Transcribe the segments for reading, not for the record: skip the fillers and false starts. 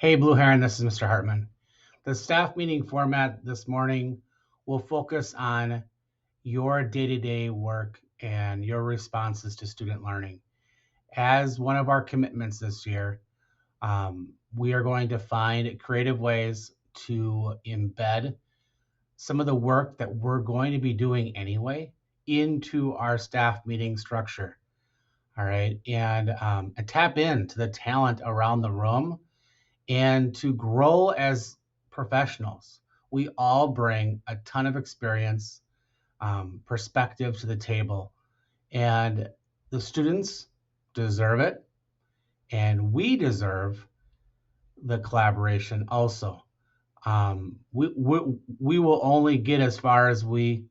Hey, Blue Heron, this is Mr. Hartman. The staff meeting format this morning will focus on your day to day work and your responses to student learning. As one of our commitments this year, we are going to find creative ways to embed some of the work that we're going to be doing anyway into our staff meeting structure. All right. And tap into the talent around the room and to grow as professionals. We all bring a ton of experience, perspective to the table, and the students deserve it, and we deserve the collaboration also. We will only get as far as we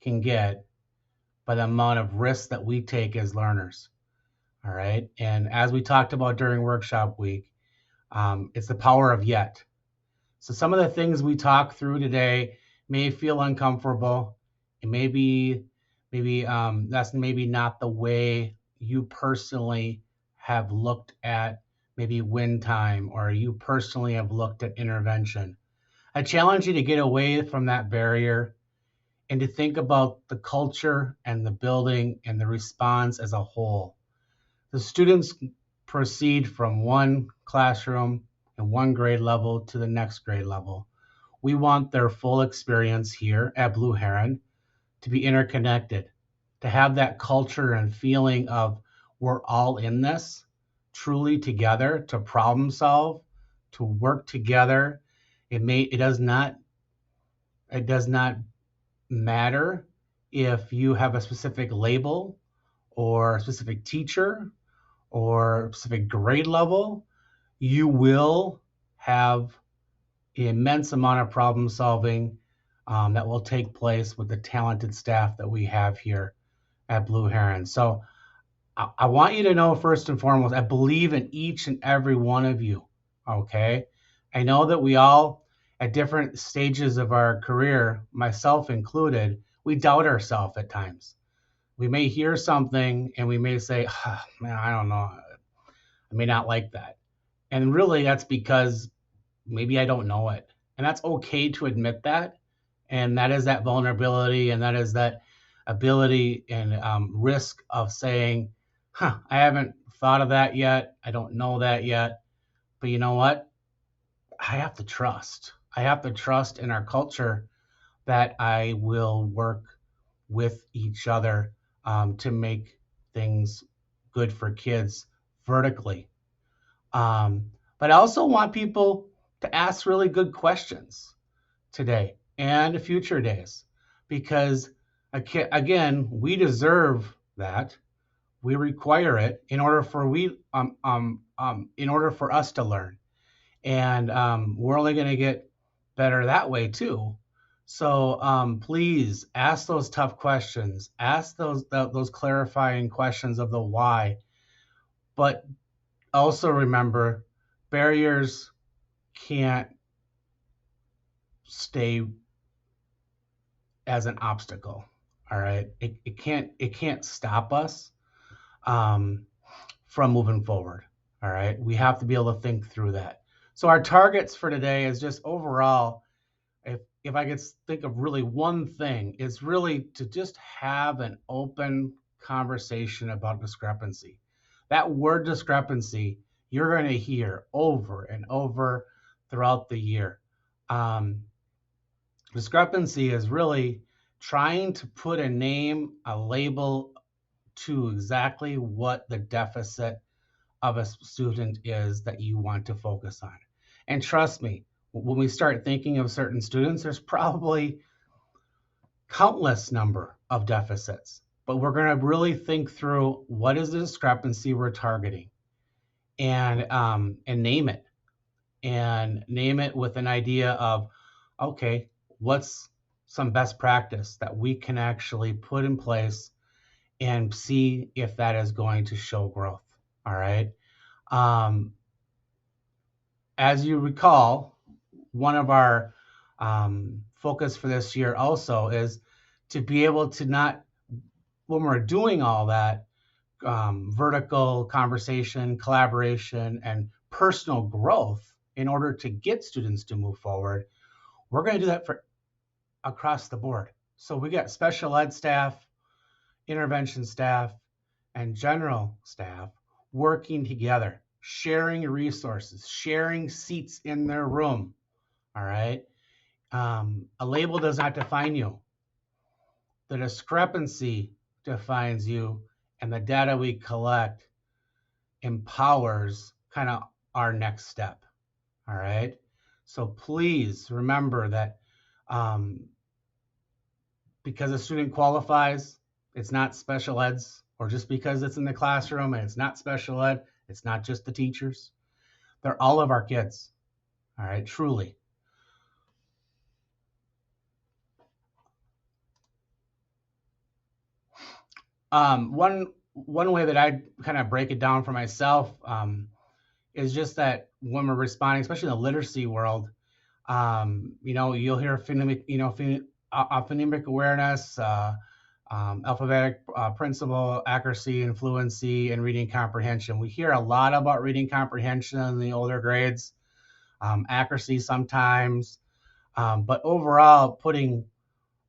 can get by the amount of risk that we take as learners. All right. And as we talked about during workshop week, it's the power of yet. So some of the things we talk through today may feel uncomfortable. And maybe that's maybe not the way you personally have looked at maybe win time or you personally have looked at intervention. I challenge you to get away from that barrier and to think about the culture and the building and the response as a whole. The students proceed from one classroom and one grade level to the next grade level. We want their full experience here at Blue Heron to be interconnected, to have that culture and feeling of we're all in this truly together to problem solve, to work together. It does not matter if you have a specific label or a specific teacher or specific grade level. You will have an immense amount of problem solving that will take place with the talented staff that we have here at Blue Heron. So I want you to know first and foremost, I believe in each and every one of you. Okay. I know that we all, at different stages of our career, myself included, we doubt ourselves at times. We may hear something and we may say, man, I don't know. I may not like that. And really, that's because maybe I don't know it. And that's okay to admit that. And that is that vulnerability and that is that ability and risk of saying, I haven't thought of that yet. I don't know that yet. But you know what? I have to trust. I have to trust in our culture that I will work with each other to make things good for kids vertically. But I also want people to ask really good questions today and future days because, again, we deserve that. We require it in order for us to learn, and we're only going to get better that way too. So please ask those tough questions, ask those clarifying questions of the why, but also remember barriers can't stay as an obstacle. All right. It can't stop us from moving forward. All right. We have to be able to think through that. So our targets for today is just overall, if I could think of really one thing, it's really to just have an open conversation about discrepancy. That word discrepancy you're going to hear over and over throughout the year. Um, Discrepancy is really trying to put a name, a label to exactly what the deficit of a student is that you want to focus on. And trust me, when we start thinking of certain students, there's probably countless number of deficits, but we're going to really think through what is the discrepancy we're targeting and name it with an idea of, okay, what's some best practice that we can actually put in place and see if that is going to show growth. All right. Um, as you recall, one of our focus for this year also is to be able to not, when we're doing all that vertical conversation, collaboration, and personal growth, in order to get students to move forward, we're going to do that for across the board. So we got special ed staff, intervention staff, and general staff working together, sharing resources, sharing seats in their room. All right. A label does not define you. The discrepancy defines you, and the data we collect empowers kind of our next step. All right. So please remember that because a student qualifies, it's not special eds, or just because it's in the classroom and it's not special ed, it's not just the teachers. They're all of our kids. All right, truly. One way that I kind of break it down for myself is just that when we're responding, especially in the literacy world, you'll hear phonemic, phonemic awareness, alphabetic principle, accuracy and fluency, and reading comprehension. We hear a lot about reading comprehension in the older grades, accuracy sometimes, but overall, putting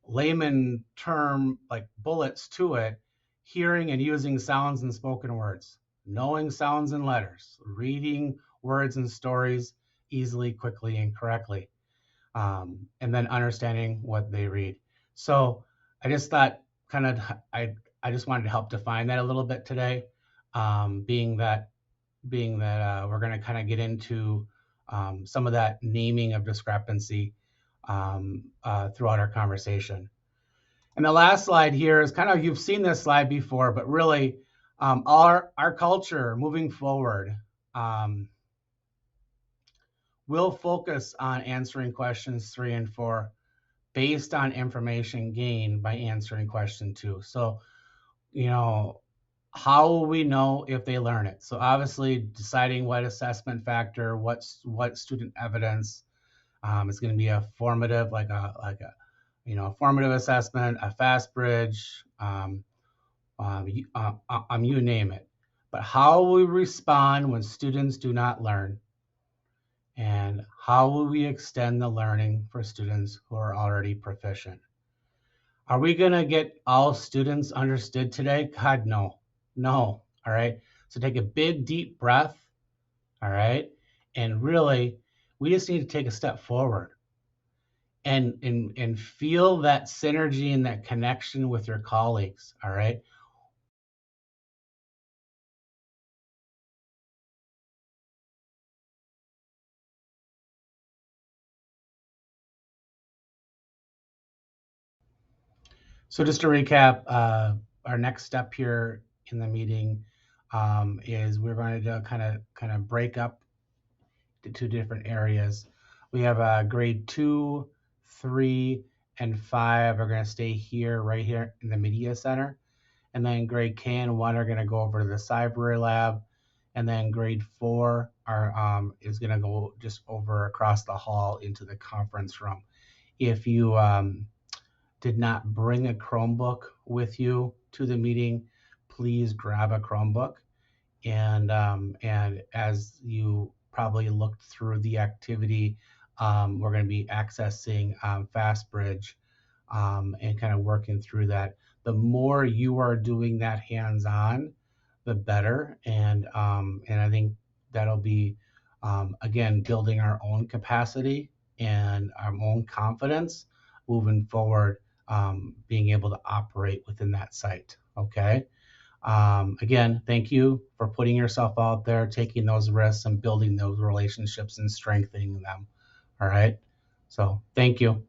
layman term like bullets to it, hearing and using sounds and spoken words, knowing sounds and letters, reading words and stories easily, quickly, and correctly, and then understanding what they read. So I just thought kind of I just wanted to help define that a little bit today, being that we're going to kind of get into some of that naming of discrepancy throughout our conversation. And the last slide here is kind of, you've seen this slide before, but really our culture moving forward will focus on answering questions 3 and 4 based on information gained by answering question 2. So, how will we know if they learn it? So obviously deciding what assessment factor, what student evidence is going to be a formative, like a formative assessment, a fast bridge, you name it. But how will we respond when students do not learn? And how will we extend the learning for students who are already proficient? Are we going to get all students understood today? God, no. No. All right. So take a big, deep breath. All right. And really, we just need to take a step forward and feel that synergy and that connection with your colleagues. All right. So just to recap, our next step here in the meeting is we're going to kind of break up to 2 different areas. We have grade 2, 3, and 5 are going to stay here, right here in the media center. And then grade K and 1 are going to go over to the cyber lab. And then grade 4 is going to go just over across the hall into the conference room. If you did not bring a Chromebook with you to the meeting, please grab a Chromebook. And as you probably looked through the activity, we're going to be accessing FastBridge and kind of working through that. The more you are doing that hands-on, the better. And I think that'll be, again, building our own capacity and our own confidence moving forward, being able to operate within that site. Okay. Again, thank you for putting yourself out there, taking those risks and building those relationships and strengthening them. All right. So thank you.